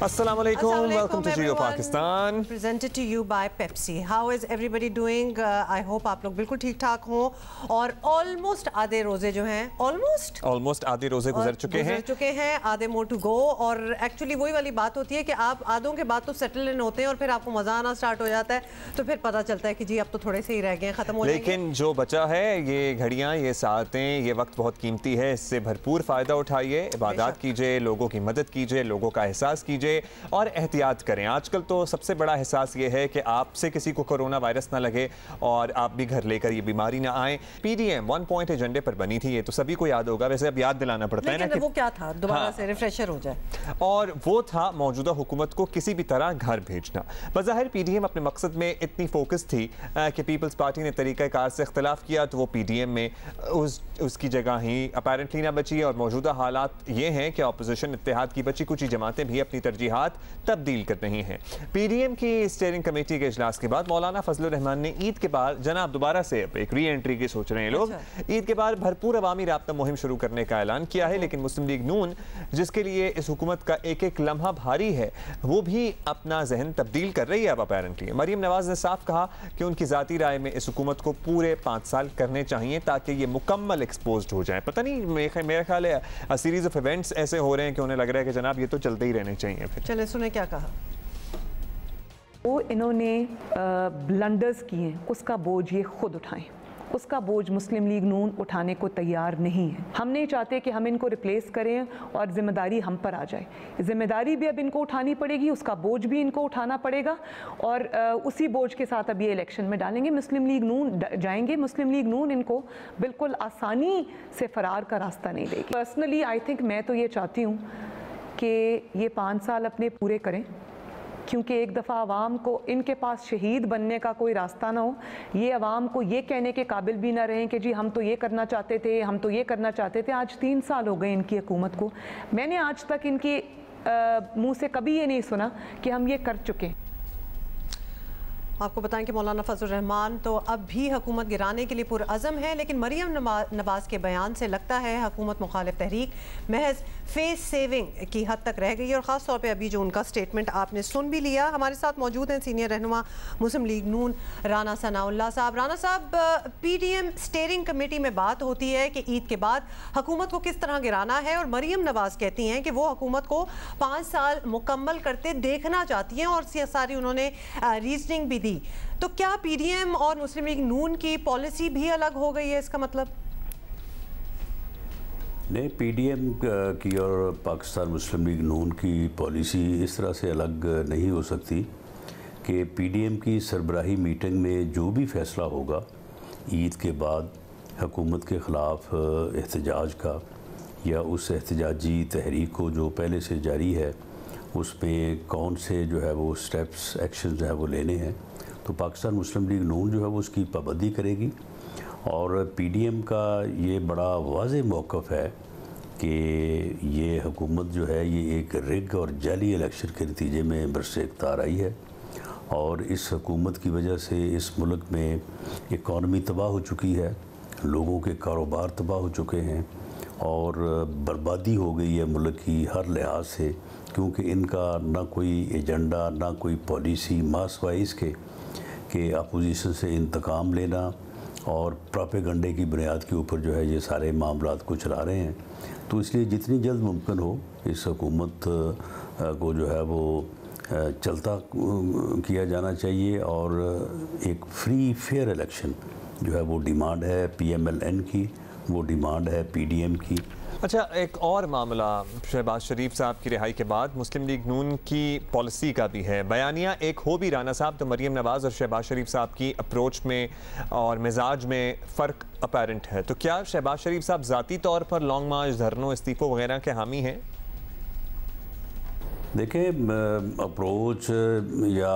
Assalamu alaikum. Welcome to Jio Pakistan. Presented to you by Pepsi. How is everybody doing? I hope आप लोग बिल्कुल ठीक ठाक हों और ऑलमोस्ट आधे रोजे जो हैं ऑलमोस्ट आधे रोजे गुजर चुके हैं, आधे मोर टू गो। और एक्चुअली वही वाली बात होती है कि आप आधों के बाद तो सेटल इन होते हैं और फिर आपको मजा आना स्टार्ट हो जाता है, तो फिर पता चलता है कि जी अब तो थोड़े से ही रह गए, खत्म हो जाएंगे। लेकिन जो बचा है, ये घड़ियां, ये सातें, ये वक्त बहुत कीमती है, इससे भरपूर फ़ायदा उठाइए, इबादत कीजिए, लोगों की मदद कीजिए, लोगों का एहसास कीजिए और एहतियात करें। आजकल तो सबसे बड़ा एहसास ये है कि आपसे किसी को कोरोना वायरस ना लगे और आप भी घर लेकर ये बीमारी ना आए। पीडीएम 1 पॉइंट एजेंडे पर बनी थी, ये तो सभी को याद होगा, वैसे अब याद दिलाना पड़ता है ना कि वो क्या था, दोबारा से रिफ्रेशर हो जाए। और वो था मौजूदा हुकूमत को किसी भी तरह घर भेजना। बज़ाहिर पीडीएम अपने मकसद में इतनी फोकस थी कि पीपल्स पार्टी ने तरीक़ाकार से इख्तलाफ किया तो वो पीडीएम में उसकी जगह ही अपैरेंटली ना बची। और मौजूदा हालात ये हैं कि अपोजिशन इत्तेहाद की बची कुछ जमातें भी अपनी तरजीहात तब्दील कर रही हैं। पीडीएम की स्टीयरिंग कमेटी के इजलास के बाद मौलाना फजलुर रहमान ने ईद के बाद जनाब दोबारा से एक री एंट्री की सोच रहे हैं लोग। ईद के बाद भरपूर अवामी राब्ता मुहिम शुरू करने का ऐलान किया है, लेकिन मुस्लिम लीग नून जिसके लिए इस हुकूमत का एक एक लम्हा भारी है, वो भी अपना जहन तब्दील कर रही है। अब अपैरेंटली मरियम नवाज ने साफ कहा कि उनकी ज़ाती राय में इस हुकूमत को पूरे 5 साल करने चाहिए ताकि ये मुकम्मल एक्सपोज हो जाए। पता नहीं, मेरा ख्याल है सीरीज ऑफ इवेंट्स ऐसे हो रहे हैं कि उन्हें लग रहा है कि जनाब ये तो चलते ही रहने चाहिए। फिर चले सुने क्या कहा। वो इन्होंने ब्लंडर्स किए, उसका बोझ ये खुद उठाएं। उसका बोझ मुस्लिम लीग नून उठाने को तैयार नहीं है। हम नहीं चाहते कि हम इनको रिप्लेस करें और जिम्मेदारी हम पर आ जाए। जिम्मेदारी भी अब इनको उठानी पड़ेगी, उसका बोझ भी इनको उठाना पड़ेगा और उसी बोझ के साथ अब ये इलेक्शन में डालेंगे। मुस्लिम लीग नून जाएंगे, मुस्लिम लीग नून इनको बिल्कुल आसानी से फरार का रास्ता नहीं देगी। पर्सनली आई थिंक मैं तो ये चाहती हूँ कि ये 5 साल अपने पूरे करें, क्योंकि एक दफ़ा आवाम को इनके पास शहीद बनने का कोई रास्ता ना हो। ये आवाम को ये कहने के काबिल भी ना रहें कि जी हम तो ये करना चाहते थे, हम तो ये करना चाहते थे। आज 3 साल हो गए इनकी हुकूमत को, मैंने आज तक इनकी मुंह से कभी ये नहीं सुना कि हम ये कर चुके हैं। आपको बताएं कि मौलाना फजलुर रहमान तो अब भी हुकूमत गिराने के लिए पुरअज़म है, लेकिन मरियम नवाज के बयान से लगता है हुकूमत मुखालिफ तहरीक महज फेस सेविंग की हद तक रह गई है। और ख़ास तौर पे अभी जो उनका स्टेटमेंट आपने सुन भी लिया। हमारे साथ मौजूद हैं सीनियर रहनुमा मुस्लिम लीग नून राना सनाउल्लाह साहब। राना साहब, पीडीएम स्टीयरिंग कमेटी में बात होती है कि ईद के बाद हुकूमत को किस तरह गिराना है, और मरियम नवाज कहती हैं कि वो हुकूमत को 5 साल मुकम्मल करते देखना चाहती हैं और सारी उन्होंने रीजनिंग भी दी। तो क्या पीडीएम और मुस्लिम लीग नून की पॉलिसी भी अलग हो गई है, इसका मतलब? नहीं, पीडीएम की और पाकिस्तान मुस्लिम लीग नून की पॉलिसी इस तरह से अलग नहीं हो सकती कि पीडीएम की सरबराही मीटिंग में जो भी फैसला होगा ईद के बाद हुकूमत के ख़िलाफ़ एहतजाज का या उस एहतजाजी तहरीक को जो पहले से जारी है उसमें कौन से जो है वो स्टेप्स एक्शन जो है वो लेने हैं, तो पाकिस्तान मुस्लिम लीग नून जो है वो उसकी पाबंदी करेगी। और पीडीएम का ये बड़ा वाज़ेह मौक़िफ़ है कि ये हुकूमत जो है ये एक रिग और जाली इलेक्शन के नतीजे में बरसे इक़्तिदार आई है और इस हुकूमत की वजह से इस मुल्क में इकॉनमी तबाह हो चुकी है, लोगों के कारोबार तबाह हो चुके हैं और बर्बादी हो गई है मुल्क की हर लिहाज से, क्योंकि इनका ना कोई एजेंडा ना कोई पॉलिसी मासवाए इसके कि अपोजिशन से इंतकाम लेना और प्रोपेगंडे की बुनियाद के ऊपर जो है ये सारे मामलात को चला रहे हैं। तो इसलिए जितनी जल्द मुमकिन हो इस हुकूमत को जो है वो चलता किया जाना चाहिए और एक फ्री फेयर इलेक्शन जो है वो डिमांड है पीएमएलएन की, वो डिमांड है पीडीएम की। अच्छा, एक और मामला शहबाज शरीफ साहब की रिहाई के बाद मुस्लिम लीग नून की पॉलिसी का भी है। बयानिया एक हो भी राना साहब तो मरियम नवाज़ और शहबाज शरीफ साहब की अप्रोच में और मिजाज में फ़र्क अपैरेंट है। तो क्या शहबाज शरीफ साहब ज़ाती तौर पर लॉन्ग मार्च, धरनों, इस्तीफ़ों वगैरह के हामी हैं? देखिए, अप्रोच या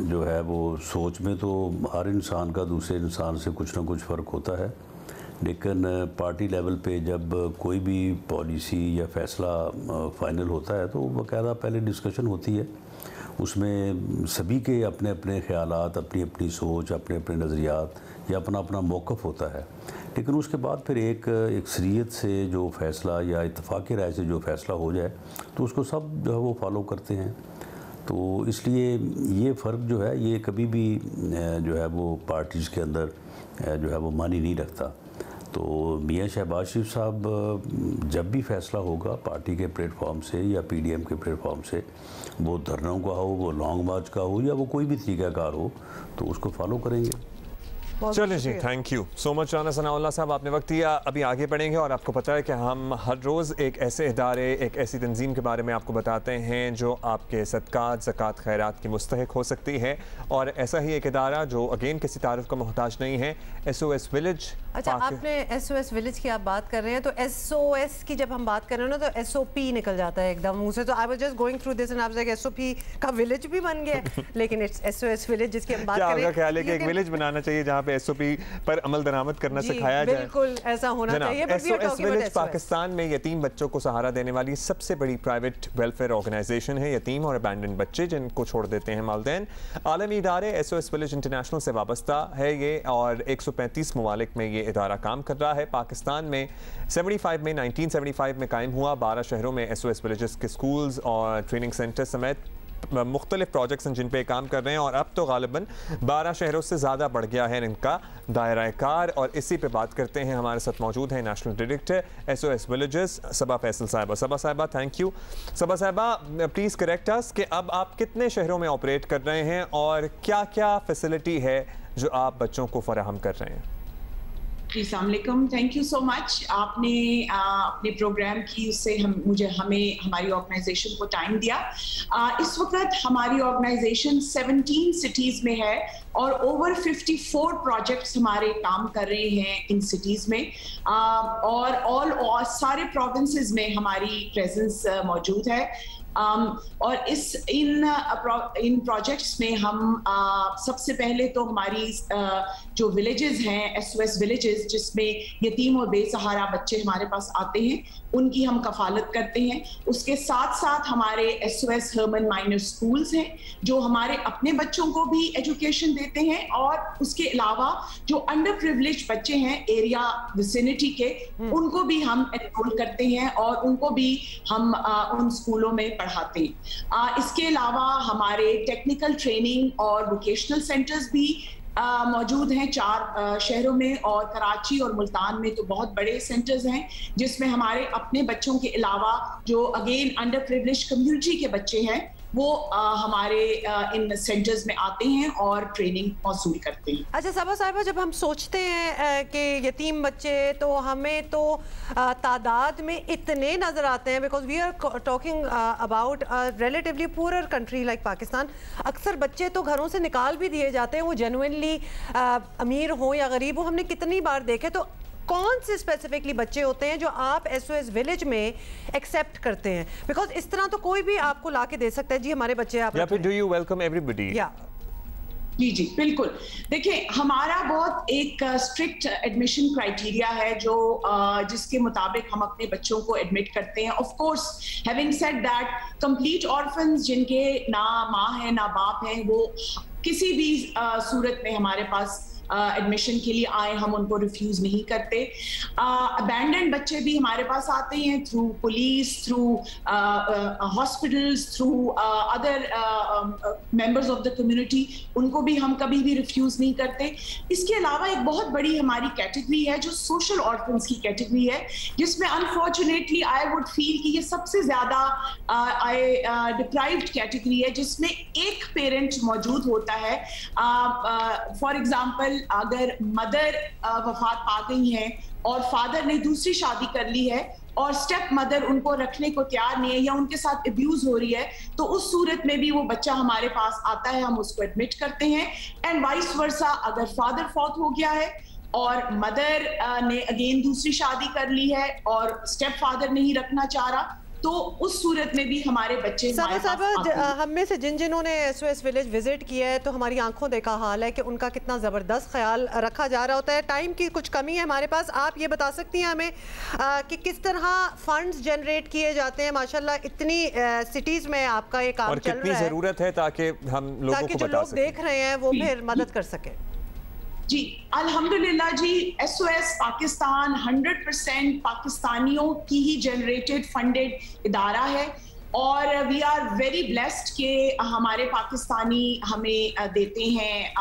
जो है वो सोच में तो हर इंसान का दूसरे इंसान से कुछ ना कुछ फ़र्क होता है, लेकिन पार्टी लेवल पे जब कोई भी पॉलिसी या फ़ैसला फ़ाइनल होता है तो बाकायदा पहले डिस्कशन होती है उसमें सभी के अपने अपने ख़यालात, अपनी अपनी सोच, अपने अपने नज़रियात या अपना अपना मौक़िफ़ होता है, लेकिन उसके बाद फिर एक शरीयत से जो फ़ैसला या इत्तेफ़ाक़ी राय से जो फ़ैसला हो जाए तो उसको सब जो है वो फॉलो करते हैं। तो इसलिए ये फ़र्क जो है ये कभी भी जो है वो पार्टीज़ के अंदर जो है वो मानी नहीं रखता। तो मियां शहबाज शरीफ साहब जब भी फ़ैसला होगा पार्टी के प्लेटफॉर्म से या पीडीएम के प्लेटफॉर्म से, वो धरनों का हो, वो लॉन्ग मार्च का हो या वो कोई भी तरीक़ाकार हो, तो उसको फॉलो करेंगे। चलिए जी, thank you so much Rana Sanaullah sahab, आपने वक्त दिया। अभी आगे बढ़ेंगे और आपको पता है कि हम हर रोज़ एक ऐसे इदारे, एक ऐसी तंजीम के बारे में आपको बताते हैं जो आपके सदक़ात, ज़कात, खैरात की मुस्तहिक हो सकती है, और ऐसा ही एक इदारा जो अगेन किसी तारुफ का मोहताज नहीं है, SOS विलेज। अच्छा, आपने SOS विलेज की आप बात कर रहे हैं, तो SOS की जब हम बात कर रहे हैं ना तो SOP निकल जाता है एकदम मुँह से। तो I was just going through this and आप SOP का विलेज भी बन गया, लेकिन इट्स SOS विलेज जिसकी हम बात कर रहे हैं। क्या ख्याल है कि एक विलेज बनाना चाहिए जहाँ पे SOP पर अमल दरामद करना सिखाया जाए? बिल्कुल ऐसा होना चाहिए। SOS विलेज पाकिस्तान में यतीम बच्चों को सहारा देने वाली सबसे बड़ी प्राइवेट वेलफेयर ऑर्गेनाइजेशन है। यतीम और अबैंडन बच्चे जिनको छोड़ देते हैं वालिदैन, आलमी इदारे SOS विलेज इंटरनेशनल से वाबस्ता है ये, और 135 ममालिक में ये इदारा काम कर रहा है। पाकिस्तान में 1975 में कायम हुआ। 12 शहरों में SOS विलेजेस के स्कूल्स और ट्रेनिंग सेंटर समेत मुख्तलिफ प्रोजेक्ट्स हैं जिन पे काम कर रहे हैं, और अब तो गालिबन 12 शहरों से ज़्यादा बढ़ गया है इनका दायरा कार। और इसी पे बात करते हैं, हमारे साथ मौजूद हैं नेशनल डायरेक्टर SOS विलेजेस सबा फैसल साहिबा। सबा साहिबा, थैंक यू। सबा साहिबा, प्लीज़ करेक्ट अस कि अब आप कितने शहरों में ऑपरेट कर रहे हैं और क्या क्या फैसिलिटी है जो आप बच्चों को फराहम कर रहे हैं? अस्सलामुअलैकुम, थैंक यू सो मच। आपने अपने प्रोग्राम की उससे हमें हमारी ऑर्गेनाइजेशन को टाइम दिया। इस वक्त हमारी ऑर्गेनाइजेशन 17 सिटीज़ में है और ओवर 54 प्रोजेक्ट्स हमारे काम कर रहे हैं इन सिटीज़ में, और सारे प्रोविंसेस में हमारी प्रेजेंस मौजूद है। और इन प्रोजेक्ट्स में हम सबसे पहले तो हमारी जो विलेजेस हैं SOS विलेजेस, जिसमें यतीम और बेसहारा बच्चे हमारे पास आते हैं, उनकी हम कफालत करते हैं। उसके साथ साथ हमारे SOS हर्मन माइनर स्कूल्स हैं जो हमारे अपने बच्चों को भी एजुकेशन देते हैं, और उसके अलावा जो अंडर प्रिविलेज बच्चे हैं एरिया विसिनिटी के, उनको भी हम एनरोल करते हैं और उनको भी हम उन स्कूलों में पढ़ाते हैं। इसके अलावा हमारे टेक्निकल ट्रेनिंग और वोकेशनल सेंटर्स भी मौजूद हैं 4 शहरों में, और कराची और मुल्तान में तो बहुत बड़े सेंटर्स हैं जिसमें हमारे अपने बच्चों के अलावा जो अगेन अंडर प्रिविलेज कम्युनिटी के बच्चे हैं वो हमारे इन सेंटर्स में आते हैं और ट्रेनिंग मौसूल करते हैं। अच्छा सबा साहिबा, जब हम सोचते हैं कि यतीम बच्चे, तो हमें तो तादाद में इतने नज़र आते हैं, because we are talking about relatively poor country like Pakistan. अक्सर बच्चे तो घरों से निकाल भी दिए जाते हैं, वो जेन्युइनली अमीर हो या गरीब हो। हमने कितनी बार देखे, तो कौन से स्पेसिफिकली बच्चे होते हैं जो आप SOS विलेज में एक्सेप्ट करते हैं? बिकॉज इस तरह तो कोई भी आपको ला के दे सकता है जी हमारे बच्चे आप, या फिर डू यू वेलकम एवरीबॉडी? जी बिल्कुल। देखिए, हमारा बहुत एक स्ट्रिक्ट एडमिशन क्राइटेरिया है जो जिसके मुताबिक हम अपने बच्चों को एडमिट करते हैं। Of course having said that, complete orphans जिनके ना माँ है ना बाप है, वो किसी भी सूरत में हमारे पास एडमिशन के लिए आए, हम उनको रिफ्यूज नहीं करते। अबैंडन्ड बच्चे भी हमारे पास आते हैं through police, through hospitals, through other members of the community, उनको भी हम कभी भी रिफ्यूज नहीं करते। इसके अलावा एक बहुत बड़ी हमारी कैटेगरी है जो सोशल ऑर्फन्स की कैटेगरी है, जिसमें अनफॉर्चुनेटली आई वुड फील कि ये सबसे ज्यादा डिप्राइव्ड कैटेगरी है, जिसमें एक पेरेंट मौजूद होता है। फॉर एग्जाम्पल, अगर मदर वफात पा गई है और फादर ने दूसरी शादी कर ली है और स्टेप मदर उनको रखने को तैयार नहीं है या उनके साथ अब्यूज हो रही है, तो उस सूरत में भी वो बच्चा हमारे पास आता है, हम उसको एडमिट करते हैं। एंड वाइस वर्सा, अगर फादर फौत हो गया है और मदर ने अगेन दूसरी शादी कर ली है और स्टेप फादर नहीं रखना चाह रहा, तो उस सूरत में भी हमारे बच्चे हम में से जिन्होंने SOS विलेज विजिट किया है तो हमारी आंखों देखा हाल है कि उनका कितना ज़बरदस्त ख्याल रखा जा रहा होता है। टाइम की कुछ कमी है हमारे पास, आप ये बता सकती हैं हमें कि किस तरह फंड्स जनरेट किए जाते हैं? माशाल्लाह इतनी सिटीज़ में आपका ये काम चल रहा है, कितनी ज़रूरत है ताकि हम लोगों को बता सकें, देख रहे हैं वो फिर मदद कर सकें। जी अल्हम्दुलिल्लाह जी, SOS पाकिस्तान 100% पाकिस्तानियों की ही जनरेटेड फंडेड इदारा है और वी आर वेरी ब्लेस्ड कि हमारे पाकिस्तानी हमें देते हैं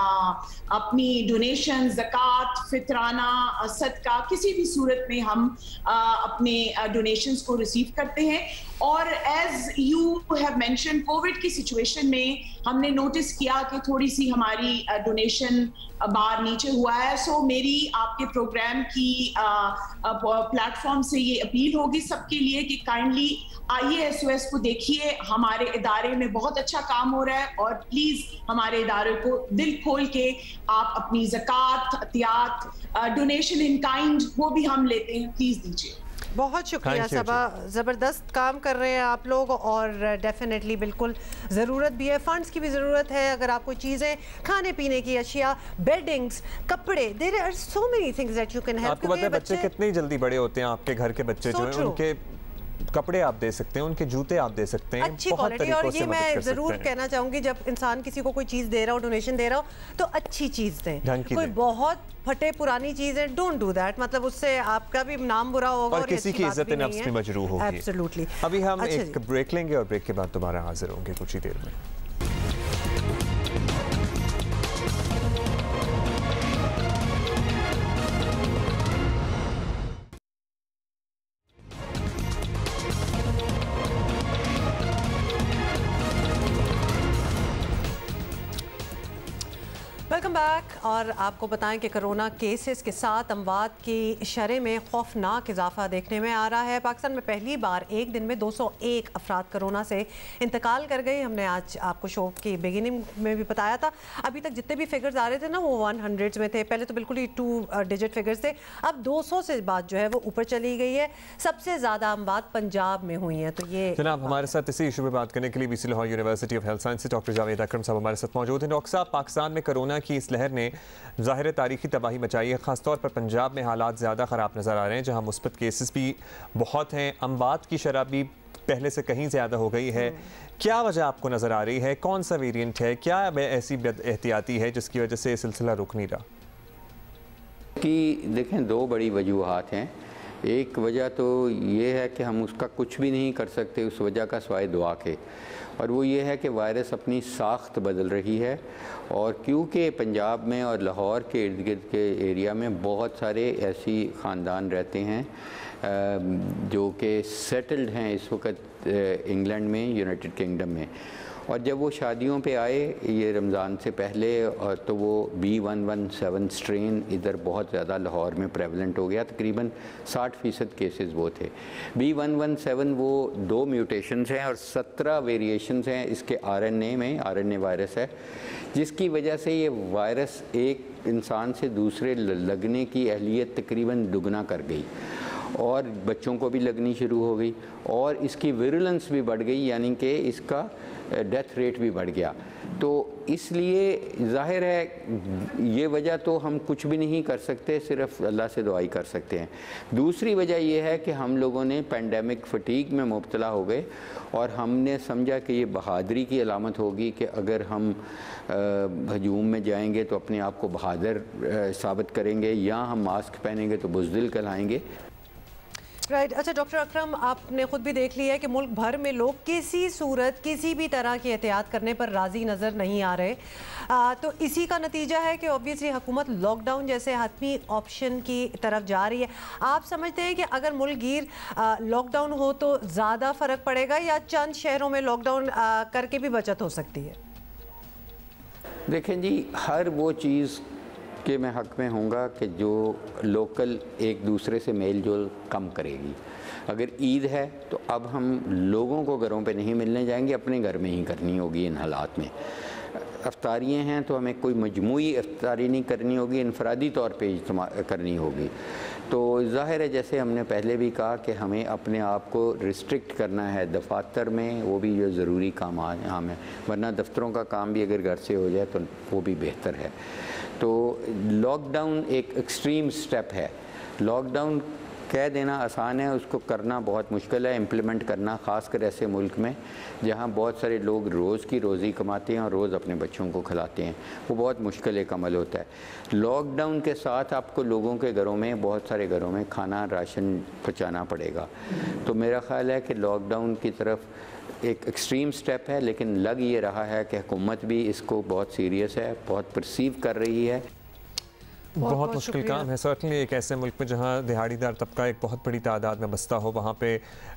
अपनी डोनेशन, ज़कात, फितराना, सदका, किसी भी सूरत में हम अपने डोनेशंस को रिसीव करते हैं। और as you have mention, COVID की सिचुएशन में हमने नोटिस किया कि थोड़ी सी हमारी डोनेशन बार नीचे हुआ है। सो मेरी आपके प्रोग्राम की प्लेटफॉर्म से ये अपील होगी सबके लिए कि काइंडली आइए SOS को देखिए, हमारे इदारे में बहुत अच्छा काम हो रहा है और प्लीज हमारे इदारे को दिल खोल के आप अपनी ज़कात, अतियात, डोनेशन इन काइंड वो भी हम लेते हैं, प्लीज दीजिए। बहुत शुक्रिया सबा, ज़बरदस्त काम कर रहे हैं आप लोग और डेफिनेटली बिल्कुल ज़रूरत भी है, फंड्स की भी ज़रूरत है। अगर आप कोई चीज़ें, खाने पीने की अशिया, बेडिंग्स, कपड़े, there are so many things that you can help. आपको पता है बच्चे कितने जल्दी बड़े होते हैं, आपके घर के बच्चे जो हैं उनके कपड़े आप दे सकते हैं, उनके जूते आप दे सकते हैं, अच्छी क्वालिटी। और ये मैं ज़रूर कहना चाहूँगी, जब इंसान किसी को कोई चीज़ दे रहा हो, डोनेशन दे रहा हो, तो अच्छी चीज़ दें। कोई बहुत फटे पुरानी चीज़ें, डोंट डू दैट, मतलब उससे आपका भी नाम बुरा होगा और किसी की इज्जत नफ्स में मजरूह होगी। एब्सोल्युटली। अभी हम एक ब्रेक लेंगे और ब्रेक के बाद दोबारा हाजिर होंगे कुछ ही देर में। Welcome back. और आपको बताएं कि कोरोना केसेस के साथ अमवात की शरह में खौफनाक इजाफा देखने में आ रहा है। पाकिस्तान में पहली बार एक दिन में 201 अफराद कोरोना से इंतकाल कर गए। हमने आज आपको शो की बिगिनिंग में भी बताया था, अभी तक जितने भी फिगर्स आ रहे थे ना वो 100s में थे, पहले तो बिल्कुल ही 2 डिजिट फिगर्स थे, अब 200 से बात जो है वो ऊपर चली गई है। सबसे ज़्यादा अमवात पंजाब में हुई हैं। तो ये जनाब हमारे साथ इसी इशू में बात करने के लिए BC Lahore university of health sciences doctor Javed Akram sahab हमारे साथ मौजूद हैं। डॉक्टर साहब, पाकिस्तान में कोरोना की इस लहर ने ज़ाहिर तारीखी तबाही मचाई है, ख़ासतौर पर पंजाब में हालात ज़्यादा ख़राब नज़र आ रहे हैं, जहाँ मुस्बत केसेस भी बहुत हैं, अमवात की शरह भी पहले से कहीं ज़्यादा हो गई है। क्या वजह आपको नज़र आ रही है? कौन सा वेरिएंट है? क्या ऐसी एहतियाती है जिसकी वजह से ये सिलसिला रुक नहीं रहा? कि देखें, 2 बड़ी वजूहात हैं। एक वजह तो ये है कि हम उसका कुछ भी नहीं कर सकते उस वजह का सिवाय दुआ के, और वो ये है कि वायरस अपनी साख्त बदल रही है। और क्योंकि पंजाब में और लाहौर के इर्द गिर्द के एरिया में बहुत सारे ऐसी ख़ानदान रहते हैं जो कि सेटल्ड हैं इस वक्त इंग्लैंड में, यूनाइटेड किंगडम में, और जब वो शादियों पे आए ये रमज़ान से पहले, और तो वो B117 स्ट्रेन इधर बहुत ज़्यादा लाहौर में प्रेवलेंट हो गया, तकरीबन 60% केसेस वो थे। B117 वो 2 म्यूटेशंस हैं और 17 वेरिएशंस हैं इसके RNA में, RNA वायरस है, जिसकी वजह से ये वायरस एक इंसान से दूसरे लगने की अहलियत तकरीबन दुगना कर गई और बच्चों को भी लगनी शुरू हो गई और इसकी विरुलेंस भी बढ़ गई, यानी कि इसका डेथ रेट भी बढ़ गया। तो इसलिए ज़ाहिर है ये वजह तो हम कुछ भी नहीं कर सकते, सिर्फ अल्लाह से दुआई कर सकते हैं। दूसरी वजह यह है कि हम लोगों ने पैंडेमिक फटीग में मुब्तला हो गए और हमने समझा कि ये बहादुरी की अलामत होगी कि अगर हम हजूम में जाएंगे तो अपने आप को बहादुर साबित करेंगे, या हम मास्क पहनेंगे तो बुज़दिल कहलाएंगे। राइट। अच्छा डॉक्टर अकरम, आपने खुद भी देख लिया है कि मुल्क भर में लोग किसी सूरत किसी भी तरह की एहतियात करने पर राज़ी नज़र नहीं आ रहे, तो इसी का नतीजा है कि ऑब्वियसली हुकूमत लॉकडाउन जैसे हतमी ऑप्शन की तरफ जा रही है। आप समझते हैं कि अगर मुल्क गिर लॉकडाउन हो तो ज़्यादा फ़र्क पड़ेगा या चंद शहरों में लॉकडाउन करके भी बचत हो सकती है? देखें जी, हर वो चीज़ कि मैं हक़ में होऊंगा कि जो लोकल एक दूसरे से मेल जोल कम करेगी। अगर ईद है तो अब हम लोगों को घरों पे नहीं मिलने जाएंगे, अपने घर में ही करनी होगी इन हालात में। अफ्तारियाँ हैं तो हमें कोई मजमूई अफ्तारी नहीं करनी होगी, इनफरादी तौर पे करनी होगी। तो ज़ाहिर है जैसे हमने पहले भी कहा कि हमें अपने आप को रिस्ट्रिक्ट करना है दफातर में, वो भी जो ज़रूरी काम है, वरना दफ्तरों का काम भी अगर घर से हो जाए तो वो भी बेहतर है। तो लॉकडाउन एक एक्सट्रीम स्टेप है। लॉकडाउन कह देना आसान है, उसको करना बहुत मुश्किल है, इम्प्लीमेंट करना, ख़ासकर ऐसे मुल्क में जहाँ बहुत सारे लोग रोज़ की रोज़ी कमाते हैं और रोज़ अपने बच्चों को खिलाते हैं। वो बहुत मुश्किल एक अमल होता है। लॉकडाउन के साथ आपको लोगों के घरों में, बहुत सारे घरों में खाना राशन पहुँचाना पड़ेगा। तो मेरा ख़्याल है कि लॉकडाउन की तरफ एक एक्सट्रीम स्टेप है, लेकिन लग ये रहा है कि हुकूमत भी इसको बहुत सीरियस है, बहुत परसीव कर रही है। बहुत मुश्किल काम है सर्टनली एक ऐसे मुल्क में जहाँ दिहाड़ीदार तबका एक बहुत बड़ी तादाद में बसता हो, वहाँ पे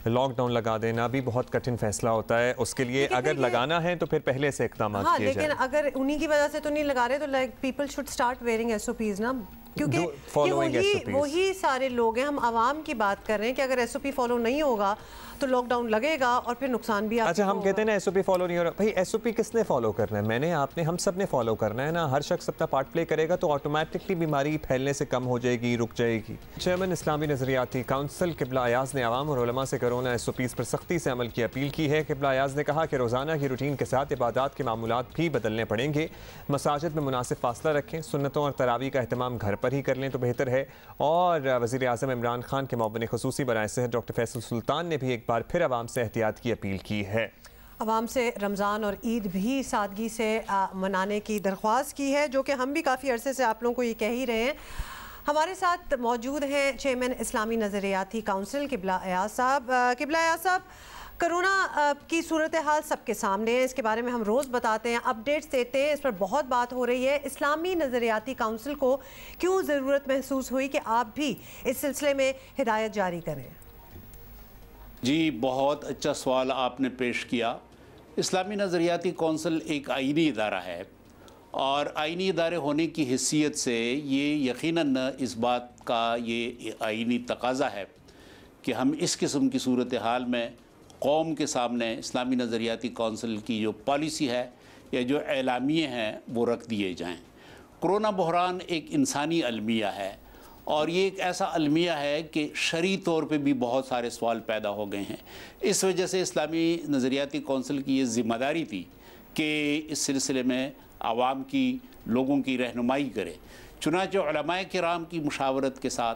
लॉकडाउन लगा देना भी बहुत कठिन फैसला होता है। उसके लिए अगर लगाना है तो फिर पहले से इकदाम किए जाए। लेकिन अगर उन्हीं की वजह से तो नहीं लगा रहे तो like people should start wearing SOPs ना, क्योंकि वही सारे लोग हैं। हम आवाम की बात कर रहे हैं कि अगर SOP फॉलो नहीं होगा तो लॉकडाउन लगेगा और फिर नुकसान भी। अच्छा, हम कहते हैं ना SOP फॉलो नहीं हो रहा। भाई SOP किसने फॉलो करना है? मैंने, आपने, हम सब ने फॉलो करना है ना। हर शख्स अपना पार्ट प्ले करेगा तो ऑटोमेटिकली बीमारी फैलने से कम हो जाएगी, रुक जाएगी। चेयरमैन इस्लामी नज़रियाती काउंसिल किबला अयाज ने आवाम और उलमा से कोरोना SOPs पर सख्ती से अमल की अपील की है। किबला अयाज ने कहा कि रोज़ाना की रूटीन के साथ इबादत के मामूलात भी बदलने पड़ेंगे। मसाजिद में मुनासिब फासला रखें, सुन्नतों और तरावी का अहतमाम घर पर ही कर लें तो बेहतर है। और वज़ीर आज़म इमरान खान के मुअव्विन ख़ुसूसी बराए सेहत डॉक्टर फैसल सुल्तान ने भी एक बार फिर आवाम से एहतियात की अपील की है। आवाम से रमज़ान और ईद भी सादगी से मनाने की दरख्वास्त की है, जो कि हम भी काफ़ी अरसे से आप लोगों को ये कह ही रहे हैं। हमारे साथ मौजूद हैं चेयरमैन इस्लामी नज़रियाती काउंसिल किबला अयाज साहब। किबला अयाज साहब, कोरोना की सूरत हाल सबके सामने है, इसके बारे में हम रोज़ बताते हैं, अपडेट्स देते हैं, इस पर बहुत बात हो रही है। इस्लामी नज़रियाती काउंसिल को क्यों ज़रूरत महसूस हुई कि आप भी इस सिलसिले में हिदायत जारी करें? जी, बहुत अच्छा सवाल आपने पेश किया। इस्लामी नज़रियाती कौंसिल एक आइनी इदारा है और आइनी इदारे होने की हैसियत से ये यकीनन इस बात का ये आइनी तकाज़ा है कि हम इस किस्म की सूरत हाल में कौम के सामने इस्लामी नज़रियाती कौंसिल की जो पॉलिसी है या जो एलामिये हैं वो रख दिए जाएँ। कोरोना बहरान एक इंसानी अलमिया है और ये एक ऐसा अलमिया है कि शरई तौर पे भी बहुत सारे सवाल पैदा हो गए हैं। इस वजह से इस्लामी नज़रियाती कौंसिल की ये ज़िम्मेदारी थी कि इस सिलसिले में आवाम की, लोगों की रहनुमाई करे। चुनांचे उलमाए किराम की मुशावरत के साथ,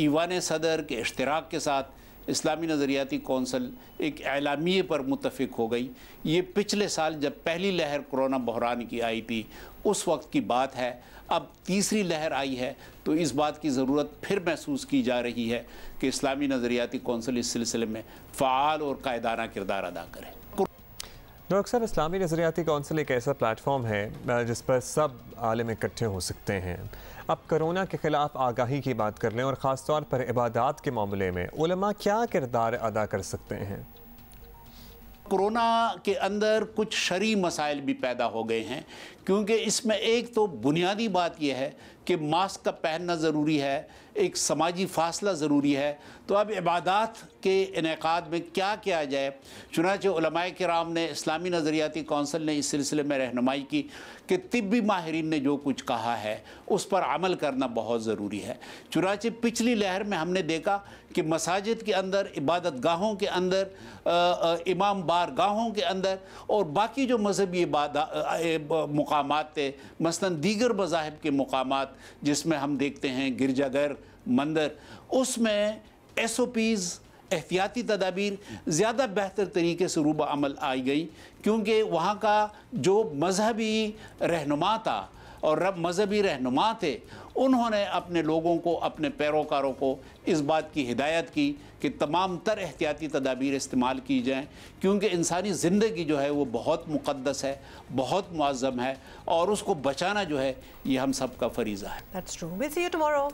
ईवान सदर के इश्तिराक के साथ इस्लामी नज़रियाती कौंसिल एक एलामिये पर मुत्तफ़िक हो गई। ये पिछले साल जब पहली लहर कोरोना बहरान की आई थी उस वक्त की बात है। अब तीसरी लहर आई है तो इस बात की ज़रूरत फिर महसूस की जा रही है कि इस्लामी नज़रियाती कौंसिल इस सिलसिले में फ़आल और कायदाना किरदार अदा करे। डॉक्टर साहब, इस्लामी नज़रियाती कौंसिल एक ऐसा प्लेटफॉर्म है जिस पर सब आलिम इकट्ठे हो सकते हैं। अब कोरोना के ख़िलाफ़ आगाही की बात कर लें और ख़ास तौर पर इबादत के मामले में उलमा क्या किरदार अदा कर सकते हैं? कोरोना के अंदर कुछ शरई मसाइल भी पैदा हो गए हैं, क्योंकि इसमें एक तो बुनियादी बात यह है कि मास्क का पहनना ज़रूरी है, एक समाजी फासला ज़रूरी है। तो अब इबादत के इनेकाद में क्या किया जाए? चुनांचे उलमाए किराम ने, इस्लामी नज़रियाती कौंसिल ने इस सिलसिले में रहनुमाई की कि तिब्बी माहिरीन ने जो कुछ कहा है उस पर अमल करना बहुत ज़रूरी है। चुनांचे पिछली लहर में हमने देखा कि मसाजिद के अंदर, इबादत गाहों के अंदर, इमाम बारगाहों के अंदर और बाकी जो मजहबी मुकामात थे, मसलन दीगर मज़ाहिब के मुकामात जिसमें हम देखते हैं गिरजाघर, मंदिर, उसमें SOPs, एहतियाती तदाबीर ज़्यादा बेहतर तरीके से रूबा अमल आई गई, क्योंकि वहाँ का जो मजहबी रहनुमा था और मजहबी रहनुमा थे उन्होंने अपने लोगों को, अपने पैरोकारों को इस बात की हिदायत की कि तमाम तर एहतियाती तदाबीर इस्तेमाल की जाएँ, क्योंकि इंसानी ज़िंदगी जो है वो बहुत मुक़द्दस है, बहुत मुअज़्ज़म है और उसको बचाना जो है ये हम सब का फ़रीज़ा है। That's true. We'll see you tomorrow.